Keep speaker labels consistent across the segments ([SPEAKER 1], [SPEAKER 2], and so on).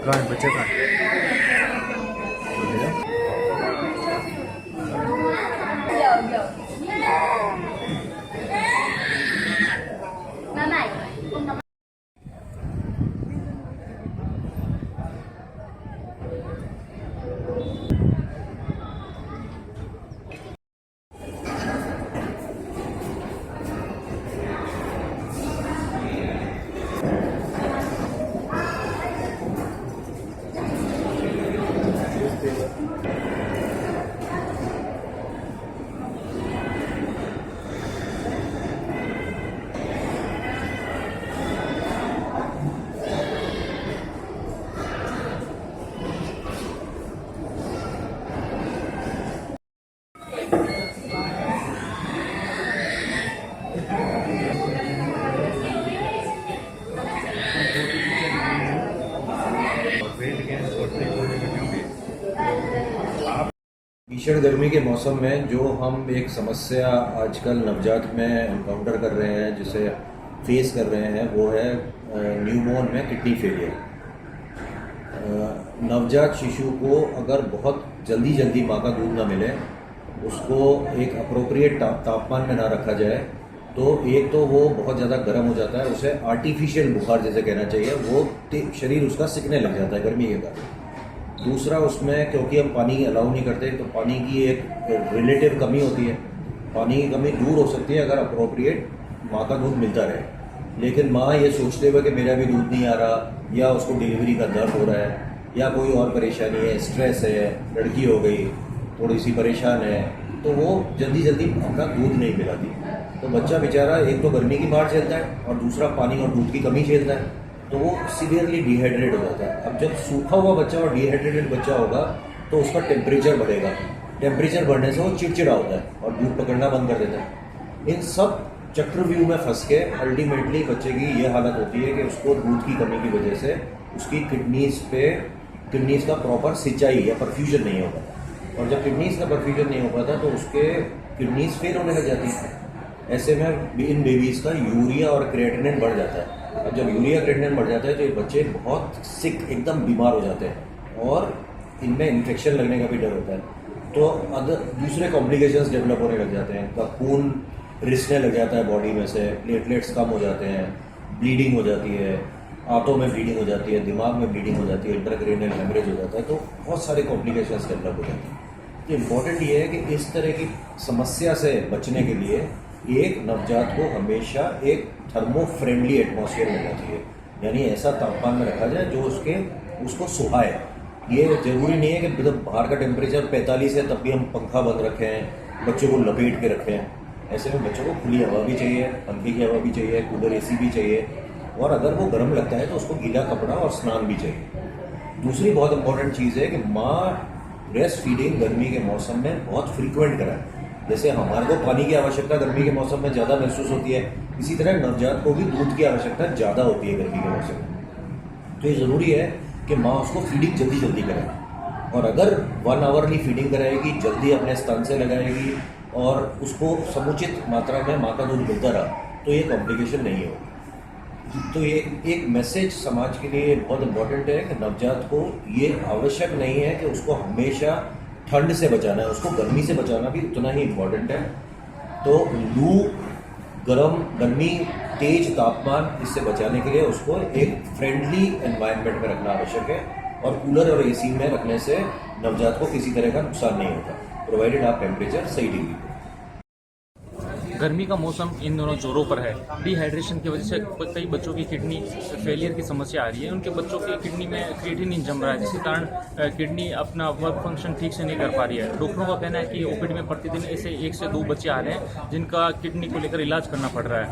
[SPEAKER 1] बच्चे का
[SPEAKER 2] भीषण गर्मी के मौसम में जो हम एक समस्या आजकल नवजात में एनकाउंटर कर रहे हैं, जिसे फेस कर रहे हैं, वो है न्यूबॉर्न में किडनी फेलियर। नवजात शिशु को अगर बहुत जल्दी माँ का दूध ना मिले, उसको एक अप्रोप्रिएट तापमान में ना रखा जाए, तो एक तो वो बहुत ज़्यादा गर्म हो जाता है, उसे आर्टिफिशियल बुखार जैसे कहना चाहिए, वो शरीर उसका सिकने लग जाता है गर्मी के कारण। दूसरा, उसमें क्योंकि हम पानी अलाउ नहीं करते, तो पानी की एक रिलेटिव कमी होती है। पानी की कमी दूर हो सकती है अगर अप्रोप्रिएट माँ का दूध मिलता रहे। लेकिन माँ ये सोचते हुए कि मेरा भी दूध नहीं आ रहा, या उसको डिलीवरी का दर्द हो रहा है, या कोई और परेशानी है, स्ट्रेस है, लड़की हो गई, थोड़ी सी परेशान है, तो वो जल्दी अपना दूध नहीं पिलाती। तो बच्चा बेचारा एक तो गर्मी की मार झेलता है, और दूसरा पानी और दूध की कमी झेलता है, तो वो सीवियरली डिहाइड्रेट हो जाता है। अब जब सूखा हुआ बच्चा और डिहाइड्रेटेड बच्चा होगा, तो उसका टेम्परेचर बढ़ेगा। टेम्परेचर बढ़ने से वो चिड़चिड़ा होता है और दूध पकड़ना बंद कर देता है। इन सब चक्रव्यूह में फंस के अल्टीमेटली बच्चे की ये हालत होती है कि उसको दूध की कमी की वजह से उसकी किडनीज का प्रॉपर सिंचाई या परफ्यूजन नहीं हो पाता, और जब किडनीज का परफ्यूजन नहीं हो पाता तो उसके किडनीज फेल होने लग जाती है। ऐसे में इन बेबीज़ का यूरिया और क्रिएटिनिन बढ़ जाता है। अब जब यूरिया क्रिएटिनिन बढ़ जाता है तो ये बच्चे बहुत सिक, एकदम बीमार हो जाते हैं, और इनमें इन्फेक्शन लगने का भी डर होता है। तो दूसरे कॉम्प्लिकेशंस डेवलप होने लग जाते हैं। तो खून रिसने लग जाता है बॉडी में से, प्लेटलेट्स कम हो जाते हैं, ब्लीडिंग हो जाती है, आंतों में ब्लीडिंग हो जाती है, दिमाग में ब्लीडिंग हो जाती है, इंट्राक्रैनियल हेमरेज हो जाता है। तो बहुत सारे कॉम्प्लिकेशंस डेवलप हो जाते हैं। तो इम्पॉर्टेंट ये है कि इस तरह की समस्या से बचने के लिए एक नवजात को हमेशा एक थर्मो फ्रेंडली एटमॉस्फेयर मिलना चाहिए, यानी ऐसा तापमान में रखा जाए जो उसको सुहाए। ये जरूरी नहीं है कि जब बाहर का टेम्परेचर 45 है तब भी हम पंखा बंद रखें, बच्चे को लपेट के रखें। ऐसे में बच्चों को खुली हवा भी चाहिए, पंखे की हवा भी चाहिए, कूलर AC भी चाहिए, और अगर वो गर्म लगता है तो उसको गीला कपड़ा और स्नान भी चाहिए। दूसरी बहुत इंपॉर्टेंट चीज़ है कि माँ ब्रेस्ट फीडिंग गर्मी के मौसम में बहुत फ्रीक्वेंट कराए। जैसे हमारे को पानी की आवश्यकता गर्मी के मौसम में ज़्यादा महसूस होती है, इसी तरह नवजात को भी दूध की आवश्यकता ज़्यादा होती है गर्मी के मौसम में। तो ये ज़रूरी है कि माँ उसको फीडिंग जल्दी कराए, और अगर 1 आवरली फीडिंग कराएगी, जल्दी अपने स्तन से लगाएगी, और उसको समुचित मात्रा में माँ का दूध मिलता रहा, तो ये कॉम्प्लिकेशन नहीं होगी। तो ये एक मैसेज समाज के लिए बहुत इम्पोर्टेंट है कि नवजात को ये आवश्यक नहीं है कि उसको हमेशा ठंड से बचाना है, उसको गर्मी से बचाना भी उतना ही इम्पोर्टेंट है। तो लू, गर्मी, तेज तापमान, इससे बचाने के लिए उसको एक फ्रेंडली एनवायरनमेंट में रखना आवश्यक है, और कूलर और AC में रखने से नवजात को किसी तरह का नुकसान नहीं होता, प्रोवाइडेड आप टेम्परेचर सही डिग्री पे।
[SPEAKER 3] गर्मी का मौसम इन दोनों जोरों पर है। डिहाइड्रेशन की वजह से कई बच्चों की किडनी फेलियर की समस्या आ रही है। उनके बच्चों की किडनी में क्रिएटिनिन जम रहा है, जिसके कारण किडनी अपना वर्क फंक्शन ठीक से नहीं कर पा रही है। डॉक्टरों का कहना है कि OPD में प्रतिदिन ऐसे 1 से 2 बच्चे आ रहे हैं जिनका किडनी को लेकर इलाज करना पड़ रहा है।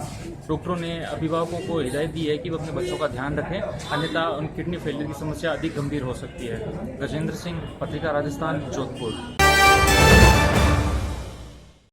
[SPEAKER 3] डॉक्टरों ने अभिभावकों को हिदायत दी है कि वो अपने बच्चों का ध्यान रखें, अन्यथा उन किडनी फेलियर की समस्या अधिक गंभीर हो सकती है। गजेंद्र सिंह, पत्रिका राजस्थान, जोधपुर।